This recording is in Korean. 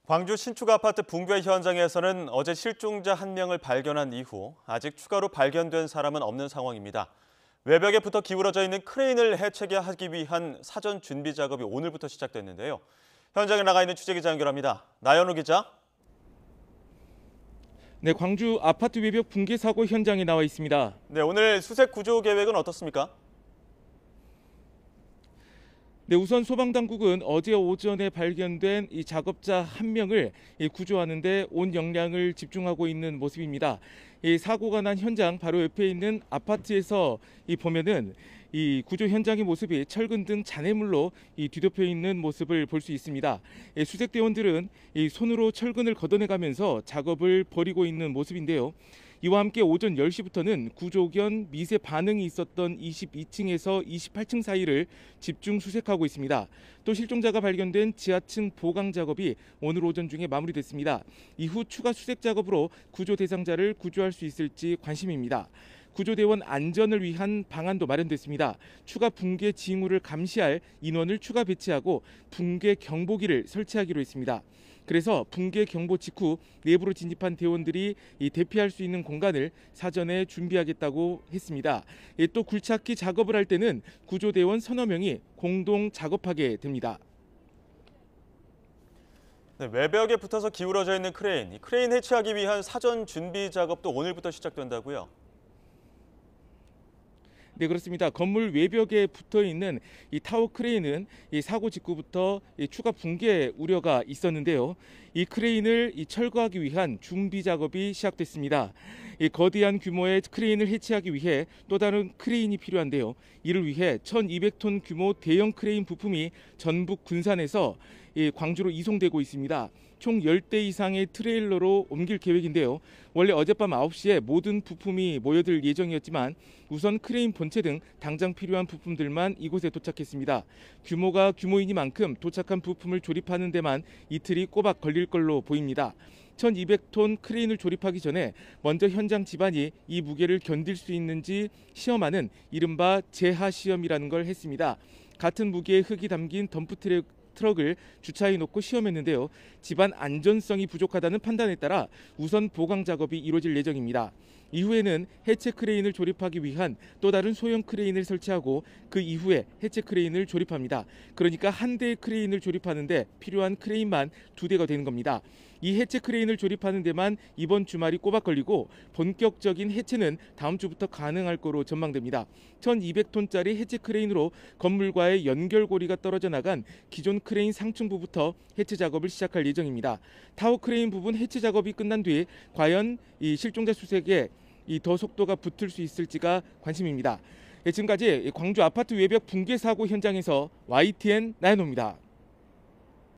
광주 신축 아파트 붕괴 현장에서는 어제 실종자 한 명을 발견한 이후 아직 추가로 발견된 사람은 없는 상황입니다. 외벽에 붙어 기울어져 있는 크레인을 해체하기 위한 사전 준비 작업이 오늘부터 시작됐는데요. 현장에 나가 있는 취재기자 연결합니다. 나연우 기자. 네, 광주 아파트 외벽 붕괴 사고 현장에 나와 있습니다. 네, 오늘 수색 구조 계획은 어떻습니까? 네, 우선 소방당국은 어제 오전에 발견된 이 작업자 한 명을 구조하는 데 온 역량을 집중하고 있는 모습입니다. 이 사고가 난 현장 바로 옆에 있는 아파트에서 보면은 이 구조 현장의 모습이 철근 등 잔해물로 뒤덮여 있는 모습을 볼 수 있습니다. 수색대원들은 이 손으로 철근을 걷어내가면서 작업을 벌이고 있는 모습인데요. 이와 함께 오전 10시부터는 구조견 미세 반응이 있었던 22층에서 28층 사이를 집중 수색하고 있습니다. 또 실종자가 발견된 지하층 보강 작업이 오늘 오전 중에 마무리됐습니다. 이후 추가 수색 작업으로 구조 대상자를 구조할 수 있을지 관심입니다. 구조대원 안전을 위한 방안도 마련됐습니다. 추가 붕괴 징후를 감시할 인원을 추가 배치하고 붕괴 경보기를 설치하기로 했습니다. 그래서 붕괴 경보 직후 내부로 진입한 대원들이 대피할 수 있는 공간을 사전에 준비하겠다고 했습니다. 또 굴착기 작업을 할 때는 구조대원 서너 명이 공동 작업하게 됩니다. 네, 외벽에 붙어서 기울어져 있는 크레인, 크레인 해체하기 위한 사전 준비 작업도 오늘부터 시작된다고요? 네, 그렇습니다. 건물 외벽에 붙어 있는 이 타워 크레인은 이 사고 직후부터 추가 붕괴 우려가 있었는데요. 이 크레인을 철거하기 위한 준비 작업이 시작됐습니다. 이 거대한 규모의 크레인을 해체하기 위해 또 다른 크레인이 필요한데요. 이를 위해 1,200톤 규모 대형 크레인 부품이 전북 군산에서 광주로 이송되고 있습니다. 총 10대 이상의 트레일러로 옮길 계획인데요. 원래 어젯밤 9시에 모든 부품이 모여들 예정이었지만 우선 크레인 본체 등 당장 필요한 부품들만 이곳에 도착했습니다. 규모가 규모이니만큼 도착한 부품을 조립하는 데만 이틀이 꼬박 걸릴 걸로 보입니다. 1,200톤 크레인을 조립하기 전에 먼저 현장 집안이 이 무게를 견딜 수 있는지 시험하는 이른바 제하 시험이라는 걸 했습니다. 같은 무게의 흙이 담긴 트럭을 주차해 놓고 시험했는데요. 집안 안전성이 부족하다는 판단에 따라 우선 보강 작업이 이루어질 예정입니다. 이후에는 해체 크레인을 조립하기 위한 또 다른 소형 크레인을 설치하고 그 이후에 해체 크레인을 조립합니다. 그러니까 한 대의 크레인을 조립하는데 필요한 크레인만 2대가 되는 겁니다. 이 해체 크레인을 조립하는 데만 이번 주말이 꼬박 걸리고 본격적인 해체는 다음 주부터 가능할 거로 전망됩니다. 1,200톤짜리 해체 크레인으로 건물과의 연결고리가 떨어져 나간 기존 크레인 상층부부터 해체 작업을 시작할 예정입니다. 타워 크레인 부분 해체 작업이 끝난 뒤에 과연 이 실종자 수색에 더 속도가 붙을 수 있을지가 관심입니다. 지금까지 광주 아파트 외벽 붕괴 사고 현장에서 YTN 나연호입니다.